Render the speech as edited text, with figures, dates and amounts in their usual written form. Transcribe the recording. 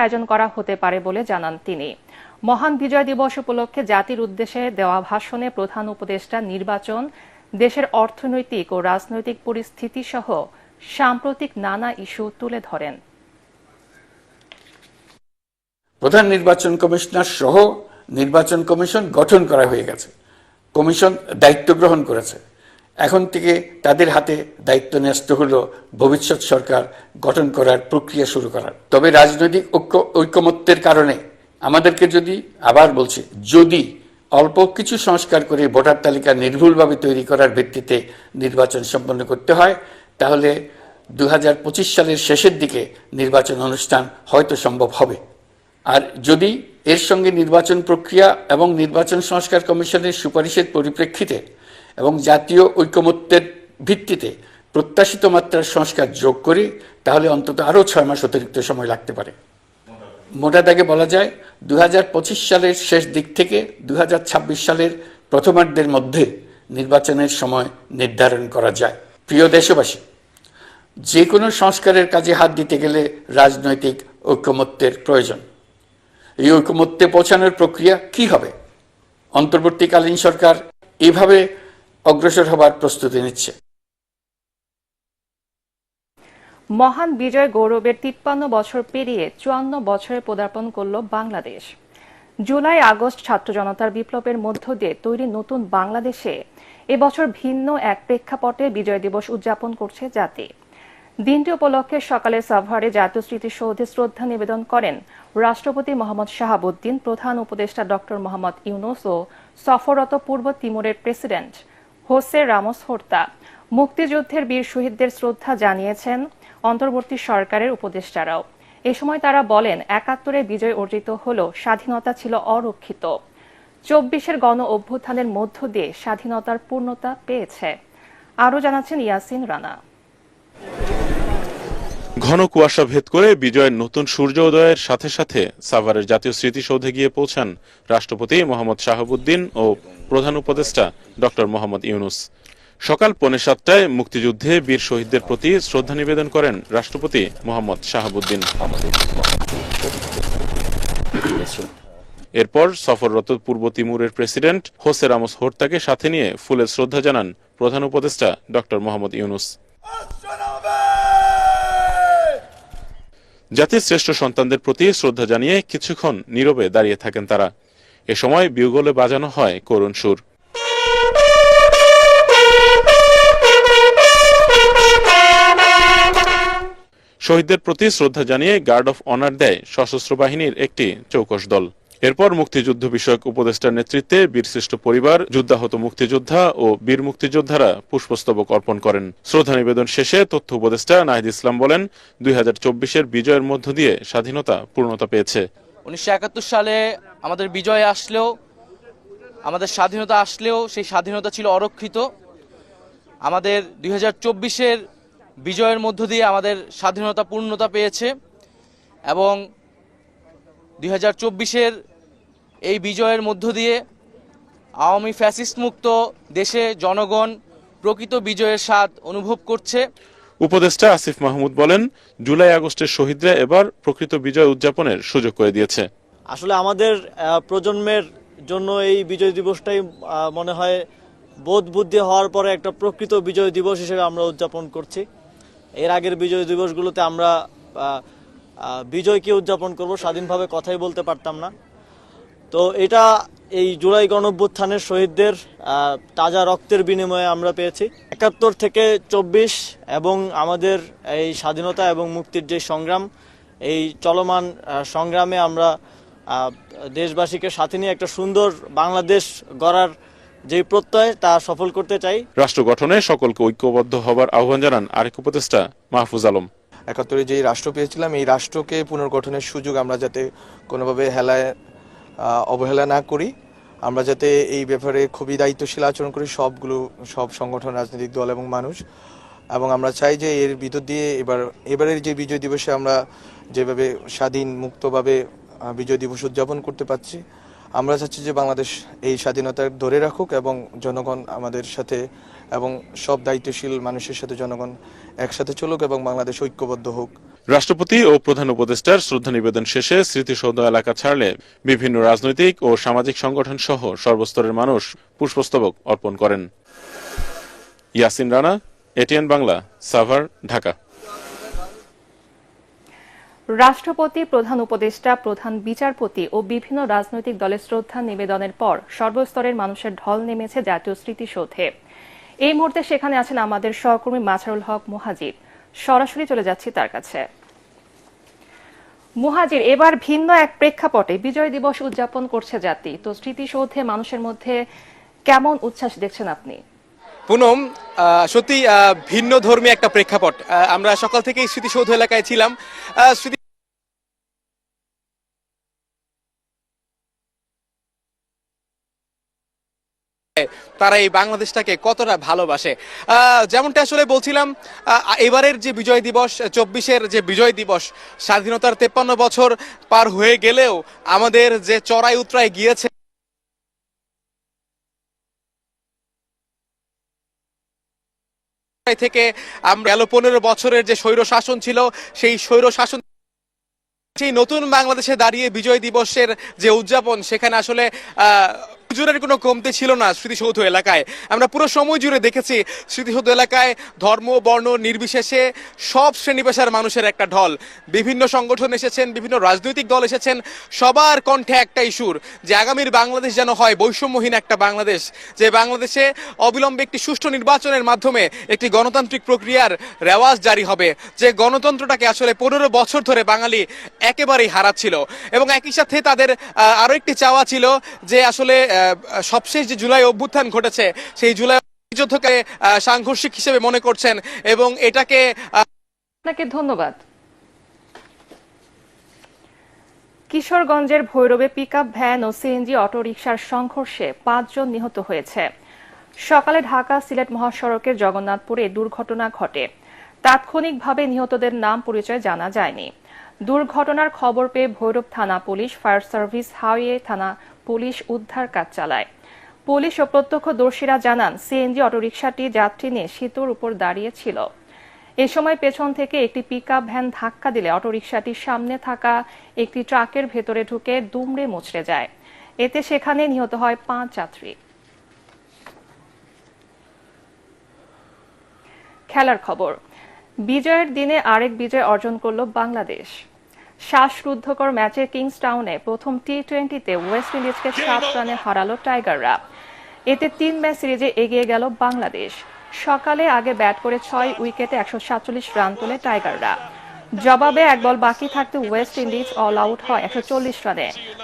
আয়োজন করা হতে পারে বলে জানান তিনি। মহান বিজয় দিবস উপলক্ষে জাতির উদ্দেশ্যে দেওয়া ভাষণে প্রধান উপদেষ্টা নির্বাচন, দেশের অর্থনৈতিক ও রাজনৈতিক পরিস্থিতি সহ সাম্প্রতিক নানা ইস্যু তুলে ধরেন। প্রধান নির্বাচন কমিশনার সহ নির্বাচন কমিশন গঠন করা হয়ে গেছে। কমিশন দায়িত্ব গ্রহণ করেছে। এখন থেকে তাদের হাতে দায়িত্ব ন্যস্ত হলো ভবিষ্যৎ সরকার গঠন করার প্রক্রিয়া শুরু করার। তবে রাজনৈতিক ঐকমত্যের কারণে আমাদেরকে যদি অল্প কিছু সংস্কার করে ভোটার তালিকা নির্ভুলভাবে তৈরি করার ভিত্তিতে নির্বাচন সম্পন্ন করতে হয়, তাহলে 2025 সালের শেষের দিকে নির্বাচন অনুষ্ঠান হয়তো সম্ভব হবে। আর যদি এর সঙ্গে নির্বাচন প্রক্রিয়া এবং নির্বাচন সংস্কার কমিশনের সুপারিশের পরিপ্রেক্ষিতে এবং জাতীয় ঐকমত্যের ভিত্তিতে প্রত্যাশিত মাত্রার সংস্কার যোগ করি, তাহলে অন্তত আরও 6 মাস অতিরিক্ত সময় লাগতে পারে। মোটা দাগে বলা যায় 2025 সালের শেষ দিক থেকে 2026 সালের প্রথমার্ধের মধ্যে নির্বাচনের সময় নির্ধারণ করা যায়। প্রিয় দেশবাসী, যে কোনো সংস্কারের কাজে হাত দিতে গেলে রাজনৈতিক ঐকমত্যের প্রয়োজন। এই ঐকমত্যে পৌঁছানোর প্রক্রিয়া কি হবে? অন্তর্বর্তীকালীন সরকার এভাবে অগ্রসর হবার প্রস্তুতি নিচ্ছে। মহান বিজয় গৌরবের 53 বছর পেরিয়ে 54 বছরে পদার্পণ করল বাংলাদেশ। জুলাই আগস্ট ছাত্র জনতার বিপ্লবের মধ্য দিয়ে তৈরি নতুন বাংলাদেশে এবছর ভিন্ন এক প্রেক্ষাপটে বিজয় দিবস উদযাপন করছে জাতি। দিনটি উপলক্ষে সকালে সাভারে জাতীয় স্মৃতিসৌধে শ্রদ্ধা নিবেদন করেন রাষ্ট্রপতি মোহাম্মদ শাহাবুদ্দিন, প্রধান উপদেষ্টা ডক্টর মোহাম্মদ ইউনূস ও সফররত পূর্ব তিমুরের প্রেসিডেন্ট হোসে রামোস হোর্তা। মুক্তিযুদ্ধের বীর শহীদদের শ্রদ্ধা জানিয়েছেন অন্তর্বর্তী সরকারের উপদেষ্টারাও। এ সময় তারা বলেন, ৭১-এ বিজয় অর্জিত হলেও স্বাধীনতা ছিল অরক্ষিত। ২৪-এর গণ অভ্যুত্থানের মধ্য দিয়ে স্বাধীনতার পূর্ণতা পেয়েছে। আরও জানাচ্ছেন ইয়াসিন রানা। ঘন কুয়াশা ভেদ করে বিজয়ের নতুন সূর্য উদয়ের সাথে সাথে সাভারের জাতীয় স্মৃতিসৌধে গিয়ে পৌঁছান রাষ্ট্রপতি মোহাম্মদ শাহাবুদ্দিন ও প্রধান উপদেষ্টা ডক্টর মোহাম্মদ ইউনূস। সকাল 6:45টায় মুক্তিযুদ্ধে বীর শহীদদের প্রতি শ্রদ্ধা নিবেদন করেন রাষ্ট্রপতি মোহাম্মদ শাহাবুদ্দিন। এরপর সফররত পূর্ব তিমুরের প্রেসিডেন্ট হোসে রামোস হোর্তাকে সাথে নিয়ে ফুলের শ্রদ্ধা জানান প্রধান উপদেষ্টা ডক্টর মোহাম্মদ ইউনূস। জাতির শ্রেষ্ঠ সন্তানদের প্রতি শ্রদ্ধা জানিয়ে কিছুক্ষণ নীরবে দাঁড়িয়ে থাকেন তারা। এ সময় বিউগলে বাজানো হয় করুণ সুর। শহীদদের প্রতি শ্রদ্ধা জানিয়ে গার্ড অফ অনার দেয় সশস্ত্র বাহিনীর একটি চৌকস দল। এরপর মুক্তিযুদ্ধ বিষয়ক উপদেষ্টার নেতৃত্বে বীরশ্রেষ্ঠ পরিবার, যুদ্ধাহত মুক্তিযোদ্ধা ও বীর মুক্তিযোদ্ধারা পুষ্পস্তবক অর্পণ করেন। শ্রদ্ধা নিবেদন শেষে তথ্য উপদেষ্টা নাহিদ ইসলাম বলেন, 2024-এর বিজয়ের মধ্য দিয়ে স্বাধীনতা পূর্ণতা পেয়েছে। 1971 সালে আমাদের বিজয় আসলেও, আমাদের স্বাধীনতা আসলেও সেই স্বাধীনতা ছিল অরক্ষিত। আমাদের 2024-এর বিজয়ের মধ্য দিয়ে আমাদের স্বাধীনতা পূর্ণতা পেয়েছে এবং 2024-এর এই বিজয়ের মধ্য দিয়ে আওয়ামী ফ্যাসিস্ট মুক্ত দেশে জনগণ প্রকৃত বিজয়ের স্বাদ অনুভব করছে। উপদেষ্টা আসিফ মাহমুদ বলেন, জুলাই আগস্টের শহীদরা এবার প্রকৃত বিজয় উদযাপনের সুযোগ করে দিয়েছে। আসলে আমাদের প্রজন্মের জন্য এই বিজয় দিবসটাই মনে হয় বোধ বুদ্ধি হওয়ার পরে একটা প্রকৃত বিজয় দিবস হিসেবে আমরা উদযাপন করছি। এর আগের বিজয় দিবসগুলোতে আমরা বিজয়কে উদযাপন করব, স্বাধীনভাবে কথাই বলতে পারতাম না। তো এটা এই জুলাই গণঅভ্যুত্থানের শহীদদের তাজা রক্তের বিনিময়ে আমরা পেয়েছি। ৭১ থেকে ২৪ এবং আমাদের এই স্বাধীনতা এবং মুক্তির যে সংগ্রাম, এই চলমান সংগ্রামে আমরা দেশবাসীকে সাথে নিয়ে একটা সুন্দর বাংলাদেশ গড়ার যে প্রত্যয় তা সফল করতে চাই। রাষ্ট্র গঠনে সকলকে ঐক্যবদ্ধ হবার আহ্বান জানান আরেক উপদেষ্টা মাহফুজ আলম। ৭১-এ যে রাষ্ট্র পেয়েছিলাম, এই রাষ্ট্রকে পুনর্গঠনের সুযোগ আমরা যাতে কোনোভাবে অবহেলা না করি, আমরা যাতে এই ব্যাপারে খুবই দায়িত্বশীল আচরণ করি সব সংগঠন, রাজনৈতিক দল এবং মানুষ। এবং আমরা চাই যে এর ভিতর দিয়ে এবারের যে বিজয় দিবসে আমরা যেভাবে স্বাধীন মুক্তভাবে বিজয় দিবস উদযাপন করতে পারছি, আমরা চাচ্ছি যে বাংলাদেশ এই স্বাধীনতা ধরে রাখুক এবং জনগণ আমাদের সাথে এবং সব দায়িত্বশীল মানুষের সাথে জনগণ একসাথে চলুক এবং বাংলাদেশ ঐক্যবদ্ধ হোক। রাষ্ট্রপতি ও প্রধান উপদেষ্টার শ্রদ্ধা নিবেদন শেষে স্মৃতিসৌধ এলাকা ছাড়লে বিভিন্ন রাজনৈতিক ও সামাজিক সংগঠন সহ সর্বস্তরের মানুষ পুষ্পস্তবক অর্পণ করেন। ইয়াসিন রানা, এটিএন বাংলা, সাভার, ঢাকা। রাষ্ট্রপতি, প্রধান উপদেষ্টা, প্রধান বিচারপতি ও বিভিন্ন রাজনৈতিক দলের শ্রদ্ধা নিবেদনের পর সর্বস্তরের মানুষের ঢল নেমেছে জাতীয় স্মৃতিসৌধে। এই মুহূর্তে সেখানে আছেন আমাদের সহকর্মী মাছারুল হক মুহাজির। সরাসরি চলে যাচ্ছি তার কাছে। মুহাজির, এবার ভিন্ন এক প্রেক্ষাপটে বিজয় দিবস উদযাপন করছে জাতি, তো স্মৃতিসৌধে মানুষের মধ্যে কেমন উচ্ছ্বাস দেখছেন আপনি? পুনম, সত্যি ভিন্ন ধর্মী একটা প্রেক্ষাপট। আমরা সকাল থেকেই স্মৃতিসৌধ এলাকায় ছিলাম। তারা এই বাংলাদেশটাকে কতটা ভালোবাসে, যেমনটা আসলে বলছিলাম, এবারের যে বিজয় দিবস, 24-এর যে বিজয় দিবস, স্বাধীনতার 53 বছর পার হয়ে গেলেও আমাদের যে চড়াই উতরাই গিয়েছে থেকে আমরা 15 বছরের যে স্বৈর শাসন ছিল, সেই স্বৈর শাসন, সেই নতুন বাংলাদেশে দাঁড়িয়ে বিজয় দিবসের যে উদযাপন, সেখানে আসলে হুজুরের কোনো কমতি ছিল না। স্মৃতিসৌধ এলাকায় আমরা পুরো সময় জুড়ে দেখেছি স্মৃতিসৌধ এলাকায় ধর্ম বর্ণ নির্বিশেষে সব শ্রেণী পেশার মানুষের একটা ঢল। বিভিন্ন সংগঠন এসেছেন, বিভিন্ন রাজনৈতিক দল এসেছেন, সবার কণ্ঠে একটাই সুর যে আগামীর বাংলাদেশ যেন হয় বৈষম্যহীন একটা বাংলাদেশ, যে বাংলাদেশে অবিলম্বে একটি সুষ্ঠু নির্বাচনের মাধ্যমে একটি গণতান্ত্রিক প্রক্রিয়ার রেওয়াজ জারি হবে, যে গণতন্ত্রটাকে আসলে 15 বছর ধরে বাঙালি একেবারেই হারাচ্ছিল। এবং একই সাথে তাদের আরো একটি চাওয়া ছিল যে আসলে সবশেষ যে জুলাই অভ্যুত্থান ঘটেছে, সেই জুলাই যুদ্ধকে সাংঘর্ষিক হিসেবে মনে করছেন এবং এটাকে। আপনাকে ধন্যবাদ। কিশোরগঞ্জের ভৈরবে পিকআপ ভ্যান ও সিএনজি অটোরিকশার সংঘর্ষে 5 জন নিহত হয়েছে। সকালে ঢাকা সিলেট মহাসড়কের জগন্নাথপুরে দুর্ঘটনা ঘটে। তাৎক্ষণিকভাবে নিহতদের নাম পরিচয় জানা যায়নি। দুর্ঘটনার খবর পেয়ে ভৈরব থানা পুলিশ, ফায়ার সার্ভিস, হাইওয়ে থানা পুলিশ উদ্ধার কাজ চালায়। পুলিশ ও প্রত্যক্ষদর্শীরা জানান, সিএনজি অটোরিকশাটি যাত্রী নিয়ে সেতুর উপর দাঁড়িয়ে ছিল। এ সময় পেছন থেকে একটি পিকআপ ভ্যান ধাক্কা দিলে অটোরিকশাটির সামনে থাকা একটি ট্রাকের ভেতরে ঢুকে দুমড়ে মুচড়ে যায়। এতে সেখানে নিহত হয় 5 যাত্রী। খেলার খবর। বিজয়ের দিনে আরেক বিজয় অর্জন করল বাংলাদেশ। শ্বাসরুদ্ধকর ম্যাচে কিংসটাউনে প্রথম টি-20তে ওয়েস্ট ইন্ডিজকে 7 রানে হারালো টাইগাররা। এতে 3 ম্যাচ সিরিজে এগিয়ে গেল বাংলাদেশ। সকালে আগে ব্যাট করে 6 উইকেটে 147 রান তোলে টাইগাররা। জবাবে 1 বল বাকি থাকতে ওয়েস্ট ইন্ডিজ অল আউট হয় 140 রানে।